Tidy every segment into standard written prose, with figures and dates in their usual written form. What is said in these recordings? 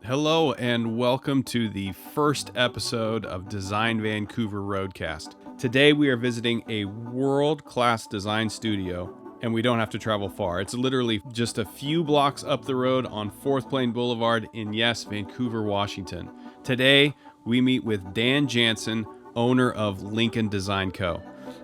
Hello and welcome to the first episode of Design Vancouver Roadcast. Today we are visiting a world-class design studio and we don't have to travel far. It's literally just a few blocks up the road on 4th Plain Boulevard in, yes, Vancouver, Washington. Today we meet with Dan Janssen, owner of Lincoln Design Co.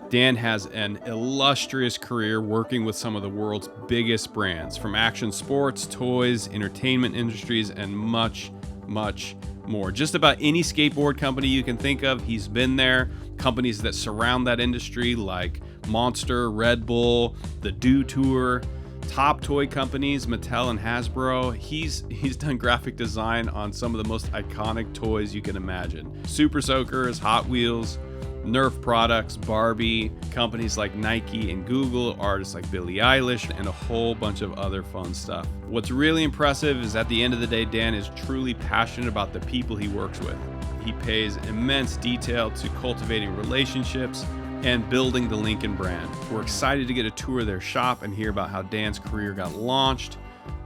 Dan has an illustrious career working with some of the world's biggest brands, from action sports, toys, entertainment industries, and much, much more. Just about any skateboard company you can think of, he's been there. Companies that surround that industry like Monster, Red Bull, the Do Tour, top toy companies, Mattel and Hasbro. He's done graphic design on some of the most iconic toys you can imagine. Super Soakers, Hot Wheels, Nerf products, Barbie, companies like Nike and Google, artists like Billie Eilish, and a whole bunch of other fun stuff. What's really impressive is at the end of the day, Dan is truly passionate about the people he works with. He pays immense detail to cultivating relationships and building the Lincoln brand. We're excited to get a tour of their shop and hear about how Dan's career got launched.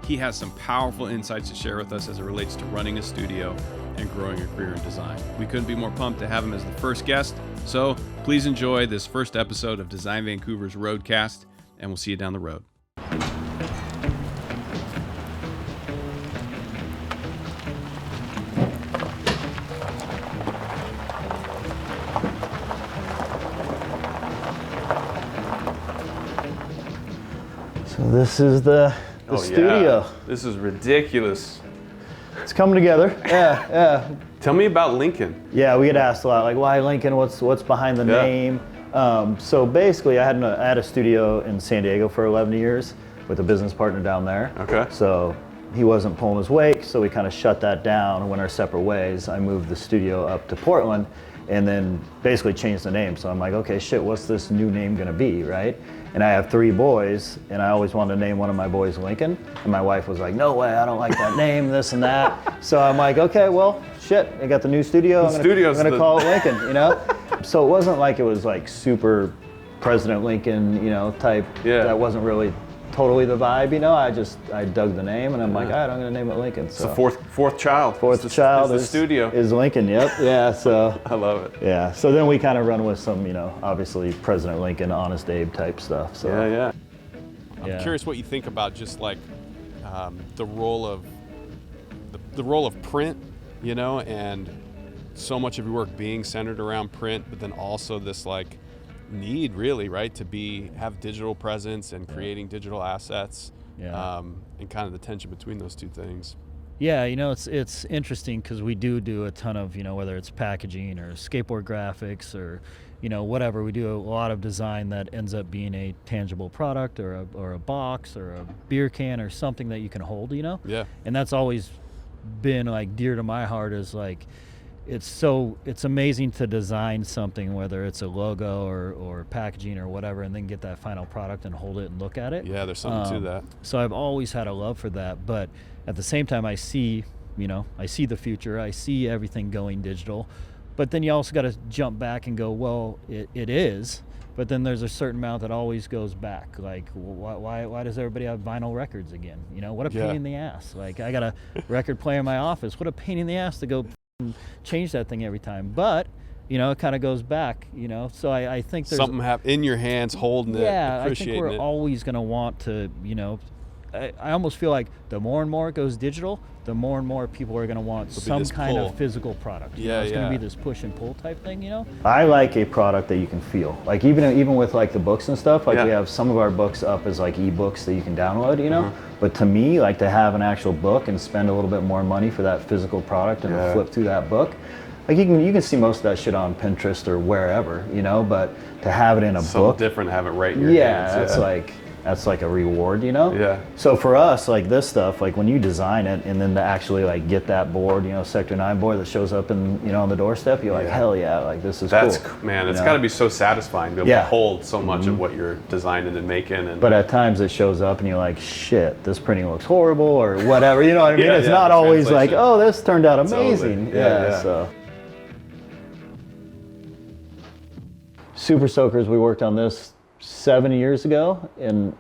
He has some powerful insights to share with us as it relates to running a studio and growing a career in design. We couldn't be more pumped to have him as the first guest, so please enjoy this first episode of Design Vancouver's Roadcast, and we'll see you down the road. So this is the studio. Yeah. This is ridiculous. It's coming together. Yeah. Tell me about Lincoln. Yeah, we get asked a lot, like, why Lincoln? What's behind the name? So basically, I had a studio in San Diego for 11 years with a business partner down there. Okay. So he wasn't pulling his weight, so we kind of shut that down and went our separate ways. I moved the studio up to Portland and then basically changed the name. So I'm like, okay, shit, what's this new name gonna be, right? And I have 3 boys, and I always wanted to name one of my boys Lincoln. And my wife was like, no way, I don't like that name, this and that. So I'm like, okay, well, shit, I got the new studio. I'm gonna call it Lincoln, you know? So it wasn't like it was like super President Lincoln, you know, type. Yeah. That wasn't really totally the vibe, you know? I dug the name, and I'm like, all right, I'm gonna name it Lincoln. So it's the fourth child. Fourth child is the studio. Is Lincoln, yep, yeah, so. I love it. Yeah, so then we kind of run with some, you know, obviously President Lincoln, Honest Abe type stuff, so. Yeah. I'm curious what you think about just like the role of print, you know, and so much of your work being centered around print, but then also this like need really, right, to have digital presence and creating digital assets, and kind of the tension between those two things. Yeah, you know, it's interesting because we do a ton of, you know, whether it's packaging or skateboard graphics or, you know, whatever. We do a lot of design that ends up being a tangible product or a box or a beer can or something that you can hold, you know? Yeah. And that's always been like dear to my heart, is like, it's amazing to design something, whether it's a logo or packaging or whatever, and then get that final product and hold it and look at it. Yeah, there's something to that. So I've always had a love for that, but at the same time I see the future, I see everything going digital, but then you also got to jump back and go, well, it is, but then there's a certain amount that always goes back. Like, why does everybody have vinyl records again? You know, what a pain in the ass. Like, I got a record player in my office. What a pain in the ass to go change that thing every time. But, you know, it kind of goes back, you know. So I think there's something in your hands, holding it, appreciating it. I think we're always going to want to, you know, I almost feel like the more and more it goes digital, the more and more people are going to want some kind of physical product. You know, it's going to be this push and pull type thing, you know? I like a product that you can feel. Like even with like the books and stuff, like we have some of our books up as like ebooks that you can download, you know? Mm-hmm. But to me, like to have an actual book and spend a little bit more money for that physical product and flip through that book, like you can see most of that shit on Pinterest or wherever, you know? But to have it in a book, different, have it right in your hands. That's like a reward, you know? Yeah. So for us, like this stuff, like when you design it and then to actually like get that board, you know, Sector 9 board that shows up in, you know, on the doorstep, you're like, hell yeah, like this is cool. Man, it's got to be so satisfying to be able to hold so much of what you're designing and making. But at times it shows up and you're like, shit, this printing looks horrible or whatever, you know what I mean? It's not always like, oh, this turned out amazing. So. Super Soakers, we worked on this 7 years ago, and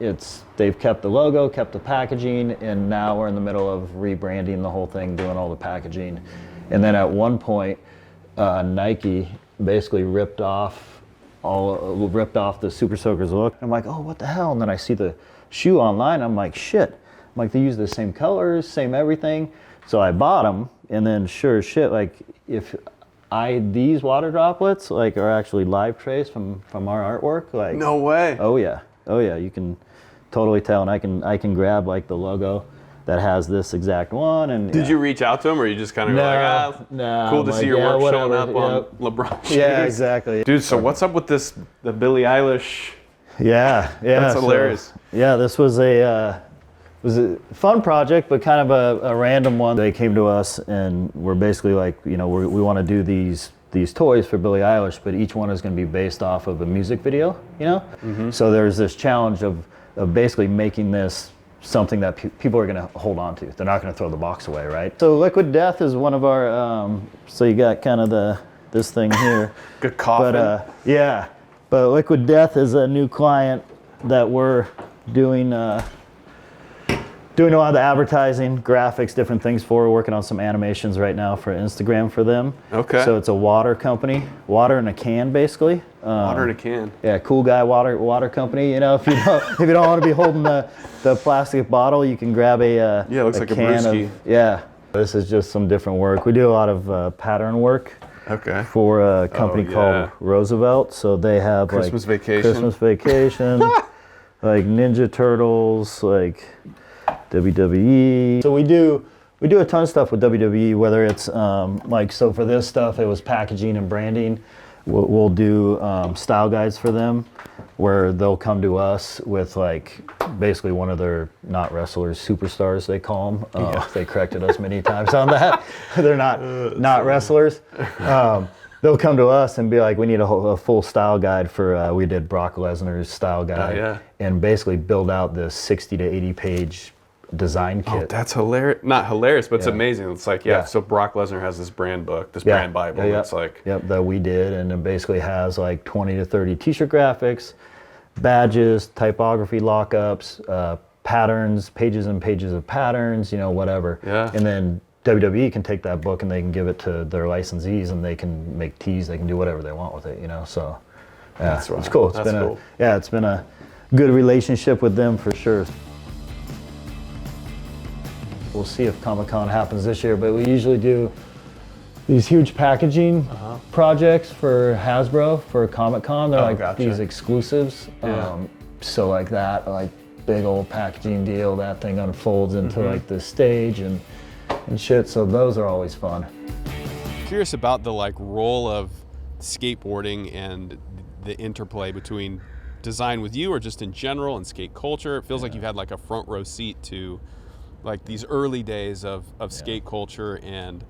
they've kept the logo, kept the packaging, and now we're in the middle of rebranding the whole thing, doing all the packaging. And then at one point, Nike basically ripped off the Super Soakers look. I'm like, oh, what the hell? And then I see the shoe online. I'm like, shit. I'm like, they use the same colors, same everything. So I bought them, and then sure as shit, like these water droplets like are actually live traced from our artwork. Like, no way. Oh yeah, you can totally tell, and I can grab like the logo that has this exact one. And did you reach out to him, or you just kind of cool to see your work showing up on LeBron shoes? Yeah, exactly. Dude, so what's up with the Billie Eilish? Yeah, That's hilarious. Yeah, this was a fun project, but kind of a random one. They came to us and we're basically like, we want to do these toys for Billie Eilish, but each one is going to be based off of a music video, Mm-hmm. So there's this challenge of basically making this something that people are going to hold on to. They're not going to throw the box away, right? So Liquid Death is one of our, so you got kind of this thing here. Good coffin. But Liquid Death is a new client that we're doing a lot of the advertising, graphics, different things for. We're working on some animations right now for Instagram for them. Okay. So it's a water company, water in a can, basically. Water in a can. Yeah, cool guy water company. If you don't want to be holding the plastic bottle, you can grab a it looks like a can brewski. This is just some different work. We do a lot of pattern work. Okay. For a company called Roosevelt. So they have Christmas like Vacation. Christmas Vacation, like Ninja Turtles, like WWE. So we do a ton of stuff with WWE, whether it's so for this stuff it was packaging and branding. We'll do style guides for them where they'll come to us with like basically one of their, not wrestlers, superstars they call them. They corrected us many times on that. They're not wrestlers. They'll come to us and be like, we need a full style guide for, we did Brock Lesnar's style guide, and basically build out this 60 to 80 page design kit. Oh, that's hilarious. Not hilarious, but it's amazing. It's like, so Brock Lesnar has this brand book, this brand Bible. It's like... Yep, that we did, and it basically has like 20 to 30 t-shirt graphics, badges, typography lockups, patterns, pages and pages of patterns, whatever. Yeah. And then WWE can take that book and they can give it to their licensees and they can make tees, they can do whatever they want with it, So that's right. It's cool. It's been a good relationship with them for sure. We'll see if Comic-Con happens this year, but we usually do these huge packaging projects for Hasbro for Comic-Con. They're these exclusives. So like that, like big old packaging deal, that thing unfolds into like the stage and shit. So those are always fun. Curious about the role of skateboarding and the interplay between design with you or just in general and skate culture. It feels like you've had like a front row seat to these early days of skate culture, and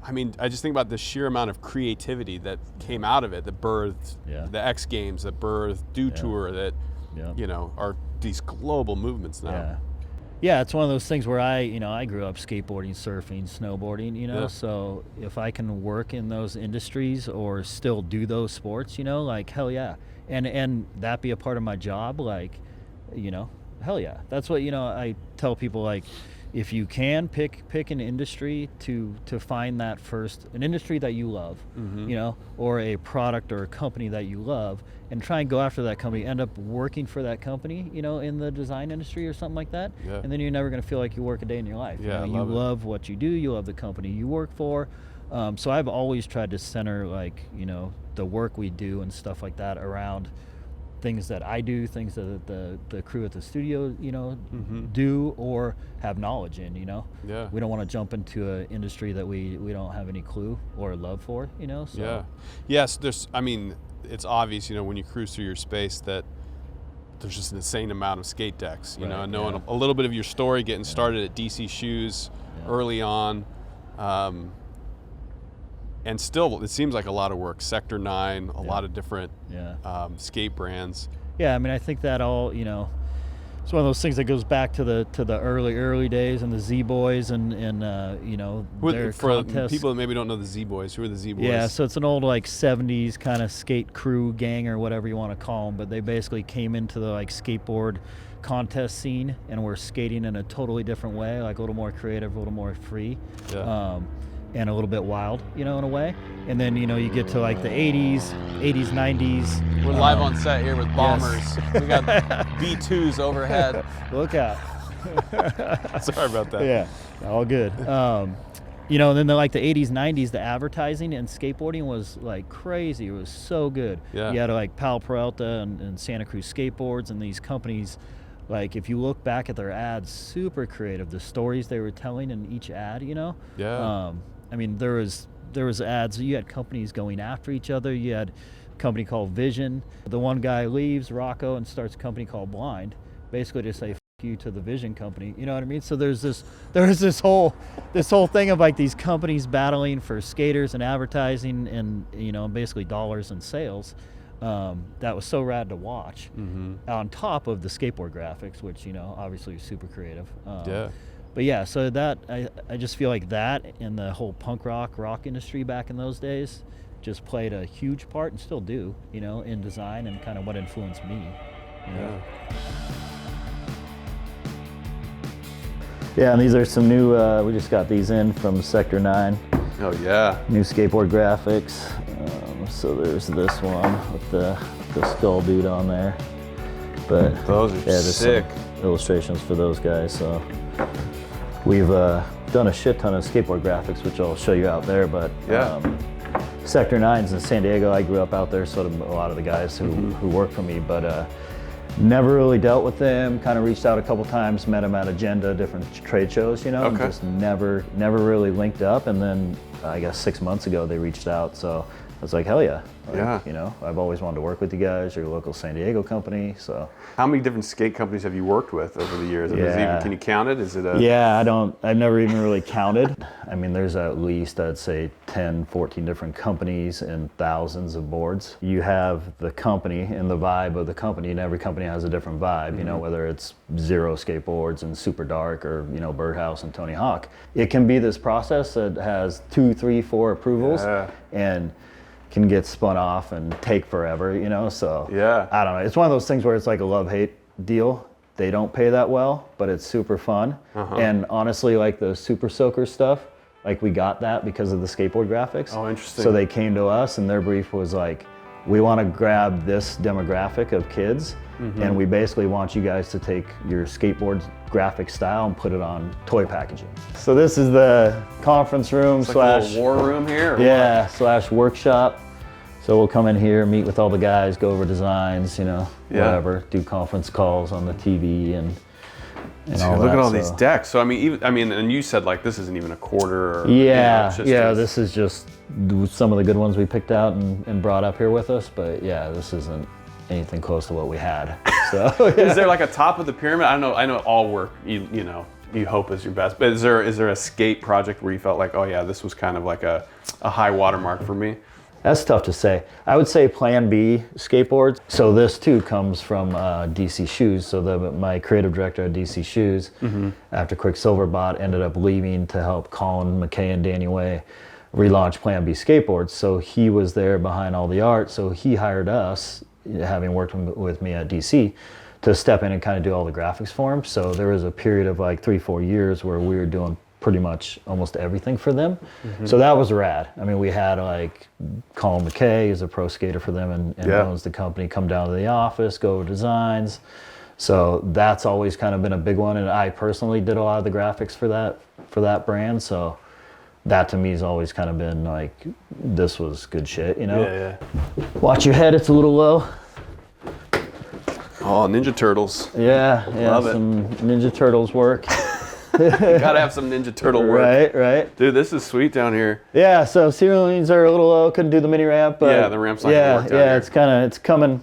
I mean, I just think about the sheer amount of creativity that came out of it, that birthed the X Games, that birthed Do Tour, that are these global movements now. Yeah, it's one of those things where I grew up skateboarding, surfing, snowboarding, so if I can work in those industries or still do those sports, hell yeah. And that be a part of my job, hell yeah. That's what, I tell people, if you can pick an industry to find that first, an industry that you love, or a product or a company that you love, and try and go after that company, end up working for that company, in the design industry or something like that. Yeah. And then you're never going to feel like you work a day in your life. Yeah, you love what you do, you love the company you work for. So I've always tried to center the work we do and stuff like that around things that I do, things that the crew at the studio, do or have knowledge in, Yeah. We don't want to jump into an industry that we don't have any clue or love for, so. Yeah. Yes, it's obvious, when you cruise through your space that there's just an insane amount of skate decks, and knowing a little bit of your story, getting started at DC Shoes early on, and still, it seems like a lot of work. Sector 9, a lot of different skate brands. Yeah, I think that all, it's one of those things that goes back to the early days and the Z Boys and you know, their for contests. people that maybe don't know the Z Boys, who are the Z Boys? Yeah, so it's an old like 70s kind of skate crew gang or whatever you want to call them, but they basically came into the like skateboard contest scene and were skating in a totally different way, like a little more creative, a little more free. Yeah. And a little bit wild, you know, in a way. And then, you know, you get to like the 80s, 90s. We're live on set here with bombers. Yes. We got B2s overhead. Look out. Sorry about that. Yeah, all good. You know, and then like the 80s, 90s, the advertising and skateboarding was like crazy. It was so good. Yeah. You had like Pal Peralta and Santa Cruz Skateboards and these companies. Like if you look back at their ads, super creative. The stories they were telling in each ad, you know. Yeah. I mean, there was ads. You had companies going after each other. You had a company called Vision. The one guy leaves Rocco and starts a company called Blind, basically to say "F you" to the Vision company. You know what I mean? So there's this whole thing of like these companies battling for skaters and advertising and, you know, basically dollars and sales. That was so rad to watch. Mm-hmm. On top of the skateboard graphics, which, you know, obviously is super creative. Yeah. But yeah, so that I just feel like that and the whole punk rock industry back in those days just played a huge part and still do, you know, in design and kind of what influenced me. You know? Yeah, and these are some new, we just got these in from Sector 9. Oh yeah. New skateboard graphics. So there's this one with the skull dude on there. But Those are there's sick. some illustrations for those guys. So we've done a shit ton of skateboard graphics, which I'll show you out there. But Yeah. Sector 9's in San Diego. I grew up out there, so did a lot of the guys who work for me. But never really dealt with them. Kind of reached out a couple times, met them at Agenda, different trade shows, you know. Okay. Just never really linked up. And then I guess 6 months ago they reached out. So I was like, hell yeah. Like, Yeah. You know, I've always wanted to work with you guys. You're a local San Diego company, so. How many different skate companies have you worked with over the years? Yeah. Can you count it? Is it a? Yeah, I've never even really counted. I mean, there's at least, I'd say 10, 14 different companies and thousands of boards. You have the company and the vibe of the company, and every company has a different vibe, you know, whether it's Zero Skateboards and Super Dark or, you know, Birdhouse and Tony Hawk. It can be this process that has 2, 3, 4 approvals and can get spun off and take forever, you know, so Yeah. I don't know. It's one of those things where it's like a love-hate deal. They don't pay that well, but it's super fun. And honestly, like the Super Soaker stuff, like we got that because of the skateboard graphics. Oh, interesting. So they came to us and their brief was like, we want to grab this demographic of kids and we basically want you guys to take your skateboard graphic style and put it on toy packaging. So this is the conference room It's like slash a little war room here. Or yeah, slash workshop. So we'll come in here, meet with all the guys, go over designs, you know, Yeah. whatever, do conference calls on the TV and Dude, all look that. at all these so. decks. So and you said like this isn't even a quarter. Or, Yeah, it's just yeah, a- this is just some of the good ones we picked out and brought up here with us. But yeah, this isn't anything close to what we had. So yeah. Is there like a top of the pyramid? I know all work you know you hope is your best, but is there a skate project where you felt like, oh yeah, this was kind of like a high watermark for me? That's tough to say. I would say Plan B skateboards. So this too comes from DC Shoes. So my creative director at DC Shoes, after Quicksilver Bot, ended up leaving to help Colin McKay and Danny Way relaunch Plan B skateboards. So he was there behind all the art. So he hired us, having worked with me at DC, to step in and kind of do all the graphics for him. So there was a period of like 3-4 years where we were doing pretty much almost everything for them. So that was rad. I mean, we had like Colin McKay is a pro skater for them and owns the company, come down to the office, go over designs. So that's always kind of been a big one. And I personally did a lot of the graphics for that brand. So that to me has always kind of been like, this was good shit, you know? Yeah. Watch your head, it's a little low. Oh, Ninja Turtles. Yeah, Love it. some Ninja Turtles work. Gotta have some Ninja Turtle work. Right. Dude, this is sweet down here. Yeah, so ceiling needs are a little low. Couldn't do the mini ramp, but Yeah, the ramp's not gonna work down here. it's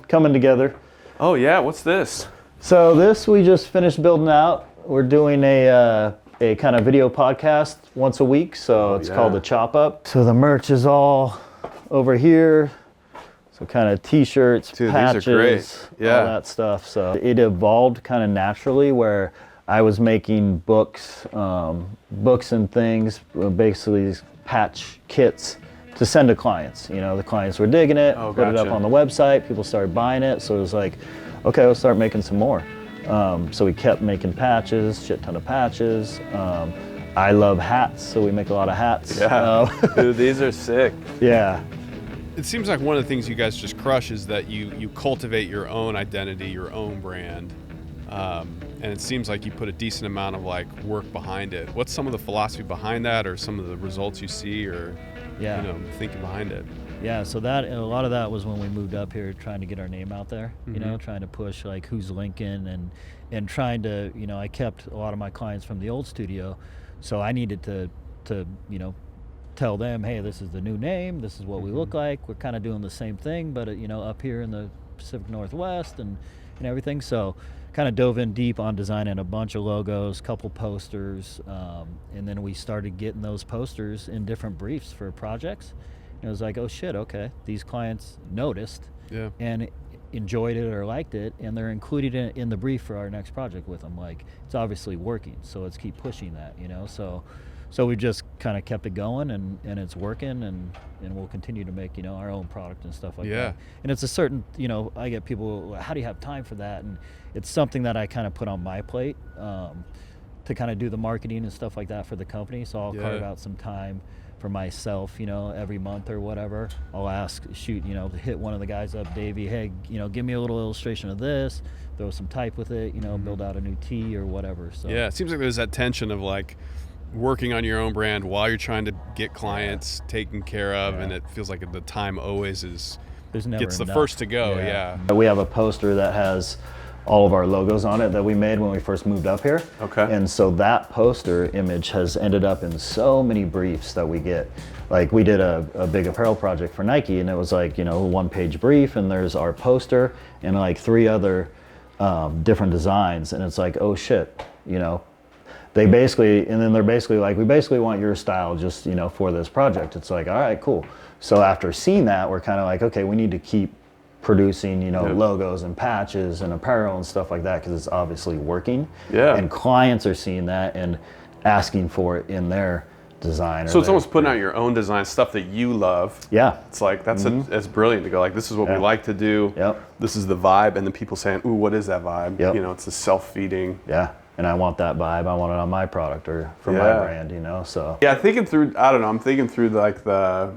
coming together. Oh yeah, what's this? So this we just finished building out. We're doing a kind of video podcast once a week. So it's called the Chop Up. So the merch is all over here. So kind of t-shirts, Dude, patches, these are great. Yeah. all that stuff. So it evolved kind of naturally where I was making books and things, basically these patch kits to send to clients. You know, the clients were digging it, Oh, put it up gotcha. on the website, people started buying it. So it was like, okay, let's start making some more. So we kept making patches, shit ton of patches. I love hats, so we make a lot of hats. Yeah. Dude, these are sick. Yeah. It seems like one of the things you guys just crush is that you cultivate your own identity, your own brand. And it seems like you put a decent amount of like work behind it. What's some of the philosophy behind that, or some of the results you see, or Yeah. you know, thinking behind it? Yeah, so that a lot of that was when we moved up here, trying to get our name out there. You know, trying to push like who's linking and trying to, you know, I kept a lot of my clients from the old studio, so I needed to you know, tell them, hey, this is the new name, this is what we look like. We're kind of doing the same thing, but you know, up here in the Pacific Northwest and everything. So kind of dove in deep on designing a bunch of logos, couple posters, and then we started getting those posters in different briefs for projects. And it was like, oh shit, okay, these clients noticed and enjoyed it or liked it, and they're included in the brief for our next project with them. Like, it's obviously working, so let's keep pushing that, you know. So we just kind of kept it going, and it's working, and we'll continue to make, you know, our own product and stuff like that. And it's a certain, you know, I get people, how do you have time for that? And it's something that I kind of put on my plate to kind of do the marketing and stuff like that for the company. So I'll carve out some time for myself, you know, every month or whatever. I'll shoot, you know, hit one of the guys up, Davey, hey, you know, give me a little illustration of this, throw some type with it, you know, build out a new tee or whatever. So Yeah, it seems like there's that tension of like working on your own brand while you're trying to get clients taken care of, and it feels like the time always there's never gets the enough. first to go. We have a poster that has all of our logos on it that we made when we first moved up here. Okay. And so that poster image has ended up in so many briefs that we get. Like, we did a big apparel project for Nike, and it was like, you know, a 1-page brief, and there's our poster and like 3 other different designs, and it's like, oh shit, you know. They're basically like, we basically want your style just, you know, for this project. It's like, all right, cool. So after seeing that, we're kind of like, okay, we need to keep producing, you know, logos and patches and apparel and stuff like that, because it's obviously working. And clients are seeing that and asking for it in their design. So it's almost putting out your own design, stuff that you love. Yeah. It's like, it's brilliant to go like, this is what we like to do. This is the vibe. And then people saying, ooh, what is that vibe? You know, it's a self-feeding. Yeah. And I want that vibe. I want it on my product or for my brand, you know, so. Yeah, thinking through, I don't know, I'm thinking through like the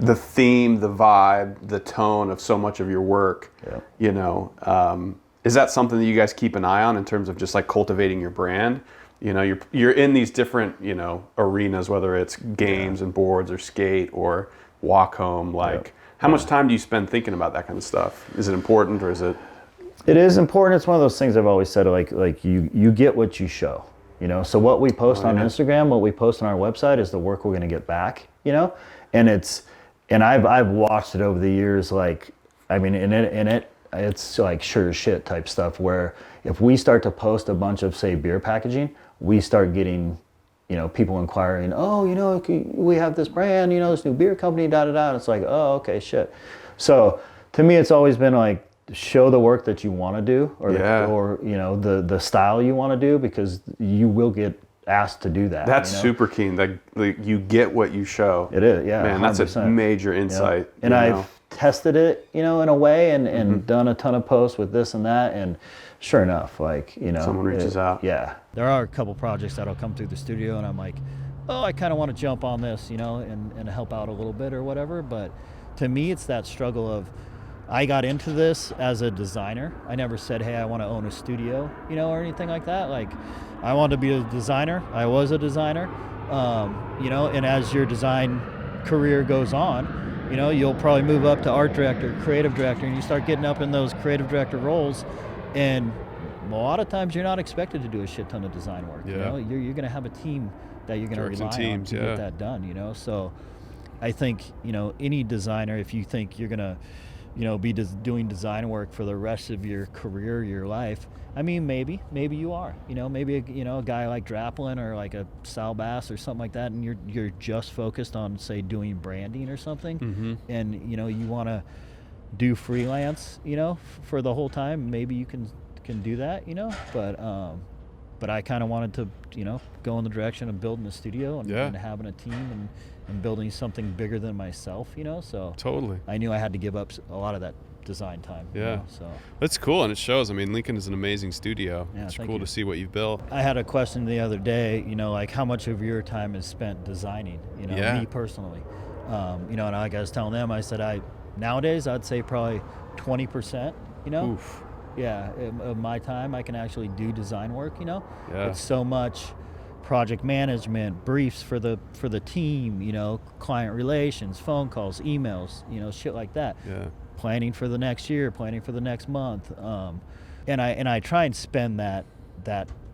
theme, the vibe, the tone of so much of your work, you know. Is that something that you guys keep an eye on in terms of just like cultivating your brand? You know, you're in these different, you know, arenas, whether it's games and boards or skate or walk home. Like, how much time do you spend thinking about that kind of stuff? Is it important, or is it? It is important. It's one of those things I've always said, like you get what you show, you know. So what we post on Instagram, what we post on our website is the work we're going to get back, you know. And I've watched it over the years, like, I mean, it's like sure as shit type stuff, where if we start to post a bunch of, say, beer packaging, we start getting, you know, people inquiring, oh, you know, we have this brand, you know, this new beer company, da da da. And it's like, oh, okay, shit. So to me, it's always been like, show the work that you want to do, or you know, the style you want to do, because you will get asked to do that. That's, you know, super keen. Like you get what you show. It is, yeah. Man, 100%. that's a major insight. And I've tested it, you know, in a way, and done a ton of posts with this and that, and sure enough, like, you know, someone reaches out. Yeah. There are a couple projects that'll come through the studio, and I'm like, oh, I kind of want to jump on this, you know, and help out a little bit or whatever. But to me, it's that struggle of, I got into this as a designer. I never said, hey, I want to own a studio, you know, or anything like that. Like, I wanted to be a designer. I was a designer, you know, and as your design career goes on, you know, you'll probably move up to art director, creative director, and you start getting up in those creative director roles. And a lot of times you're not expected to do a shit ton of design work. You know, you're going to have a team that you're going to rely on to get that done, you know. So I think, you know, any designer, if you think you're going to be doing design work for the rest of your career, your life. I mean, maybe you are, maybe a guy like Draplin or like a Sal Bass or something like that, and you're just focused on, say, doing branding or something, and you want to do freelance, for the whole time. Maybe you can do that, but I kind of wanted to, go in the direction of building a studio and having a team and building something bigger than myself, so Totally. I knew I had to give up a lot of that design time. So that's cool, and it shows. I mean, Lincoln is an amazing studio. Yeah, it's cool to see what you've built. I had a question the other day, like how much of your time is spent designing, me personally, and like I was telling them, I said nowadays I'd say probably 20%, Oof. Yeah, of my time I can actually do design work, Yeah. It's so much project management, briefs for the team, client relations, phone calls, emails, shit like that. Yeah. Planning for the next year, planning for the next month. And I try and spend that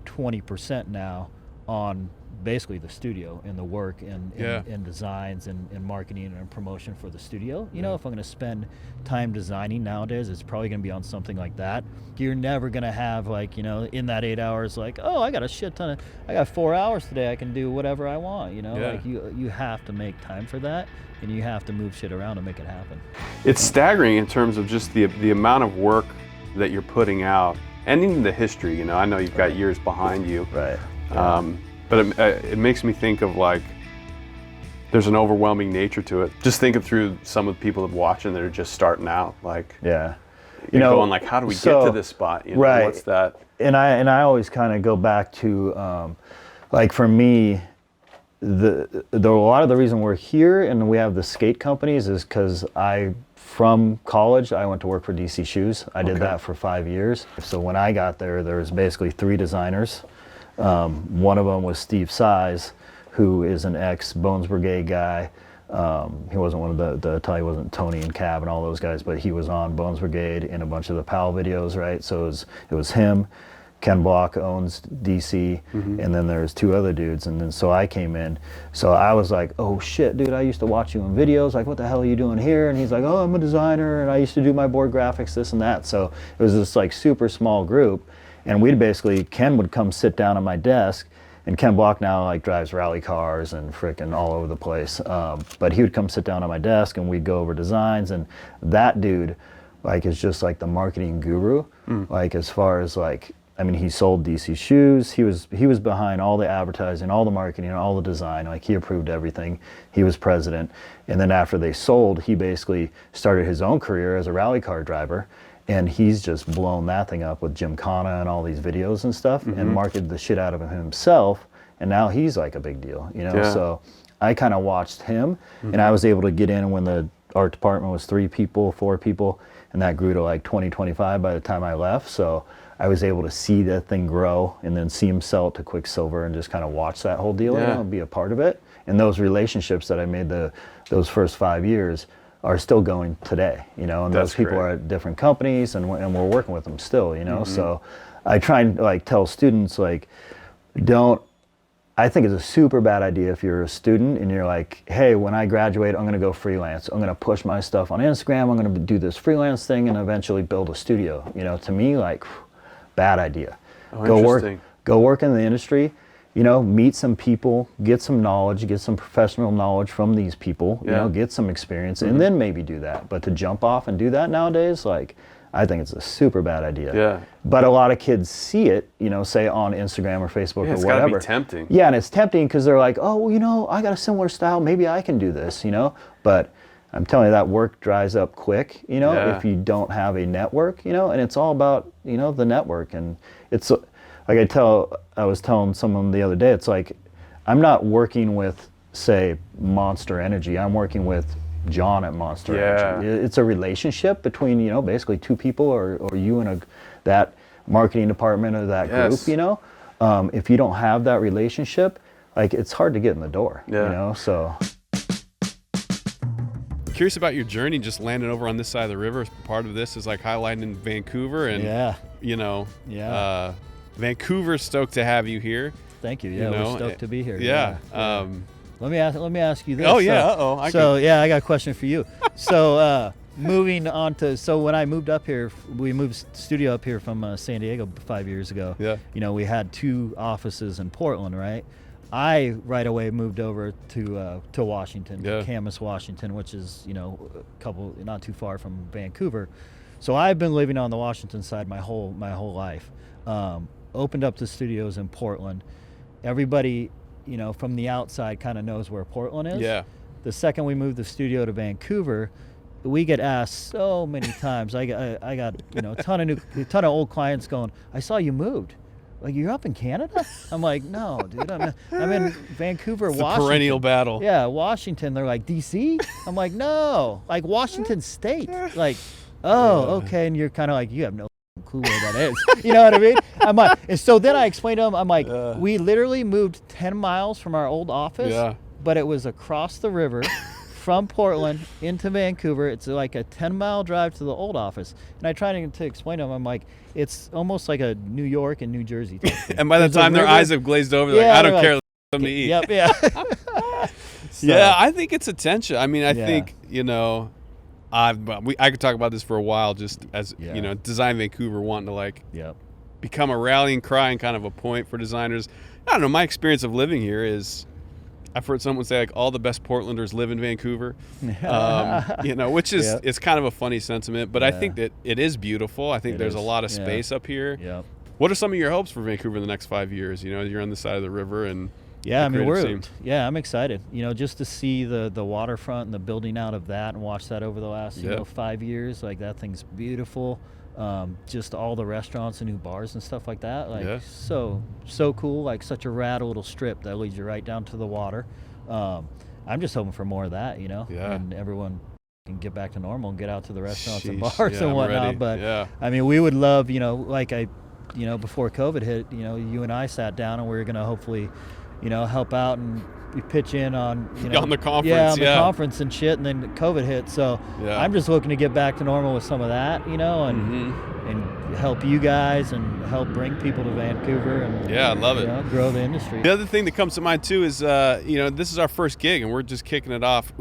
20% now on basically the studio and the work and designs and marketing and promotion for the studio. If I'm going to spend time designing nowadays, it's probably going to be on something like that. You're never going to have in that 8 hours, I got a shit ton I got 4 hours today, I can do whatever I want, you have to make time for that, and you have to move shit around to make it happen. It's staggering in terms of just the amount of work that you're putting out, and even the history. I know you've got years behind you. Right. But it makes me think of there's an overwhelming nature to it. Just thinking through some of the people that are watching that are just starting out, going how do we get to this spot? Right. What's that? And I always kind of go back to, for me, a lot of the reason we're here and we have the skate companies is because from college, I went to work for DC Shoes. I did that for 5 years. So when I got there was basically 3 designers. One of them was Steve Size, who is an ex-Bones Brigade guy. He wasn't one of he wasn't Tony and Cab and all those guys, but he was on Bones Brigade in a bunch of the PAL videos, right? So it was him. Ken Block owns DC, and then there's 2 other dudes, and then so I came in. So I was like, oh shit, dude, I used to watch you in videos, what the hell are you doing here? And he's like, oh, I'm a designer, and I used to do my board graphics, this and that. So it was this super small group, and Ken would come sit down at my desk, and Ken Block now drives rally cars and frickin' all over the place. But he would come sit down at my desk, and we'd go over designs, and that dude is just the marketing guru, as far as he sold DC Shoes. He was behind all the advertising, all the marketing, all the design. He approved everything. He was president. And then after they sold, he basically started his own career as a rally car driver. And he's just blown that thing up with Gymkhana and all these videos and stuff, and marketed the shit out of him himself. And now he's a big deal, So I kind of watched him, and I was able to get in when the art department was 3 people, 4 people, and that grew to 20, 25 by the time I left. So I was able to see that thing grow and then see him sell it to Quicksilver and just kind of watch that whole deal, and be a part of it. And those relationships that I made those first 5 years are still going today, and those people are at different companies, and we're working with them still, So I try and tell students I think it's a super bad idea if you're a student and you're hey, when I graduate, I'm going to go freelance. I'm going to push my stuff on Instagram. I'm going to do this freelance thing and eventually build a studio. To me, bad idea. Oh, go work in the industry, meet some people, get some knowledge, get some professional knowledge from these people, get some experience, and then maybe do that. But to jump off and do that nowadays, I think it's a super bad idea. Yeah. But a lot of kids see it, say on Instagram or Facebook or whatever. It's gotta be tempting. Yeah, and it's tempting because they're oh, I got a similar style, maybe I can do this, But I'm telling you, that work dries up quick, if you don't have a network, and it's all about, the network. And it's I was telling someone the other day, it's I'm not working with, say, Monster Energy. I'm working with John at Monster Energy. It's a relationship between, basically 2 people or you and that marketing department of that group, If you don't have that relationship, it's hard to get in the door, so. Curious about your journey, just landing over on this side of the river. Part of this is highlighting Vancouver, and Vancouver's stoked to have you here. Thank you. Yeah, we're stoked to be here. Yeah. Let me ask you this. Oh yeah. I got a question for you. So moving on to, so when I moved up here, we moved studio up here from San Diego 5 years ago. Yeah. You know, we had 2 offices in Portland, right? I right away moved over to Washington, Camas, Washington, which is, you know, not too far from Vancouver. So I've been living on the Washington side my whole life. Opened up the studios in Portland. Everybody, you know, from the outside kind of knows where Portland is. Yeah. The second we moved the studio to Vancouver, we get asked so many times. I got you know, a ton of old clients going, I saw you moved. Like, you're up in Canada? I'm like, no, dude, I'm in Vancouver, It's Washington. a perennial battle. Yeah, Washington. They're like, DC? I'm like, no, like Washington State. Like, oh, okay. And you're kind of like, you have no clue where that is. You know what I mean? I'm like, and so then I explained to them, I'm like, we literally moved 10 miles from our old office, but it was across the river from Portland into Vancouver. It's like a 10-mile drive to the old office. And I tried to explain to them, I'm like, it's almost like a New York and New Jersey type thing. And by the time their eyes have glazed over, they're like, I don't care, something to eat. Yep, yeah. So, yeah, I think it's attention. I mean, I think, you know, I could talk about this for a while, just as, you know, Design Vancouver wanting to, like, become a rallying cry and kind of a point for designers. I don't know, my experience of living here is, I've heard someone say, like, all the best Portlanders live in Vancouver, you know, which is it's kind of a funny sentiment, but I think that it is beautiful. I think there's a lot of space up here. Yeah. What are some of your hopes for Vancouver in the next 5 years? You know, you're on the side of the river and I mean, I'm excited, you know, just to see the waterfront and the building out of that and watch that over the last, you know, 5 years. Like, that thing's beautiful. Just all the restaurants and new bars and stuff like that, like so cool, like such a rad little strip that leads you right down to the water. I'm just hoping for more of that, you know, and everyone can get back to normal and get out to the restaurants and bars and whatnot. But I mean, we would love, you know, like you know, before COVID hit, you know, you and I sat down and we were going to hopefully, you know, help out and we pitch in on, you know, on the conference, the conference and shit, and then COVID hit. So I'm just looking to get back to normal with some of that, you know, and help you guys and help bring people to Vancouver and I love it. Know, grow the industry. The other thing that comes to mind too is, you know, this is our first gig and we're just kicking it off.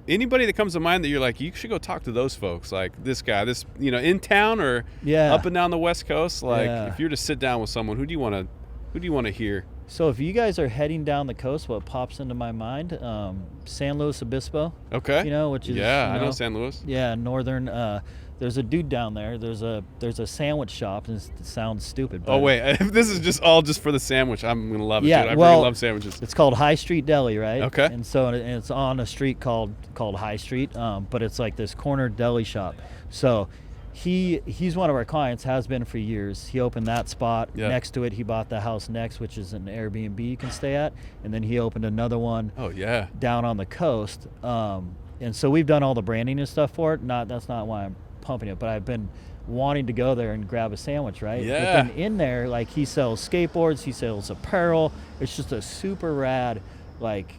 Anybody that comes to mind that you're like, you should go talk to those folks, like this guy, this, you know, in town or up and down the West Coast, like if you're to sit down with someone, who do you want to hear? So if you guys are heading down the coast, what pops into my mind, San Luis Obispo. Okay. You know, which is I know San Luis. Yeah, northern. There's a dude down there. There's a sandwich shop. And it sounds stupid. But This is just for the sandwich. I'm gonna love it. Yeah, dude. I really love sandwiches. It's called High Street Deli, right? Okay. And so it's on a street called High Street, but it's like this corner deli shop. So he's one of our clients, has been for years. He opened that spot. Next to it, he bought the house next, which is an Airbnb you can stay at, and then he opened another one down on the coast. And so we've done all the branding and stuff for it. That's not why I'm pumping it, but I've been wanting to go there and grab a sandwich, right? But then in there, like, he sells skateboards, he sells apparel. It's just a super rad, like,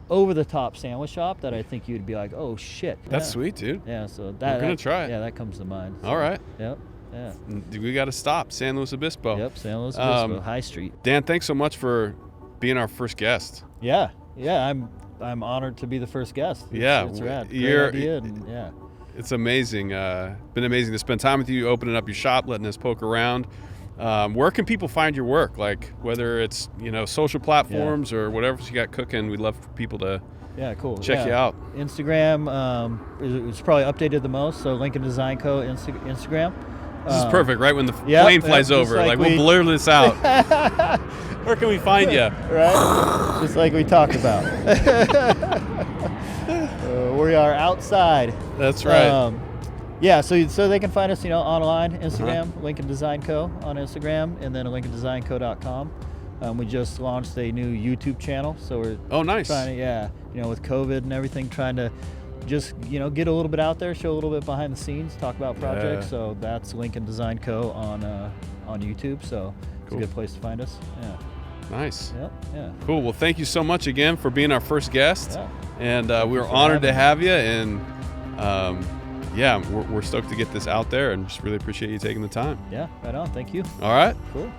over-the-top sandwich shop that I think you'd be like, oh shit, that's sweet, dude. Yeah, so we're gonna try it. Yeah, that comes to mind. So, all right. Yep. Yeah. We got to stop San Luis Obispo. Yep, San Luis Obispo, High Street. Dan, thanks so much for being our first guest. Yeah, I'm honored to be the first guest. It's rad. Great idea, and it's amazing. Been amazing to spend time with you, opening up your shop, letting us poke around. Where can people find your work? Like, whether it's, you know, social platforms or whatever you got cooking, we'd love for people to check you out. Instagram is probably updated the most, so Lincoln Design Co. Instagram. This is perfect, right? When the plane flies over, like we'll blur this out. Where can we find you? Right? Just like we talked about. We are outside. That's right. So they can find us, you know, online, Instagram, Lincoln Design Co. on Instagram, and then lincolndesignco.com. We just launched a new YouTube channel, so we're trying to, you know, with COVID and everything, trying to just, you know, get a little bit out there, show a little bit behind the scenes, talk about projects. So that's Lincoln Design Co. on YouTube. So it's a good place to find us. Yeah. Nice. Yep. Yeah. Cool. Well, thank you so much again for being our first guest. Yeah. And we were honored to have you. And we're stoked to get this out there, and just really appreciate you taking the time. Yeah. Right on. Thank you. All right. Cool.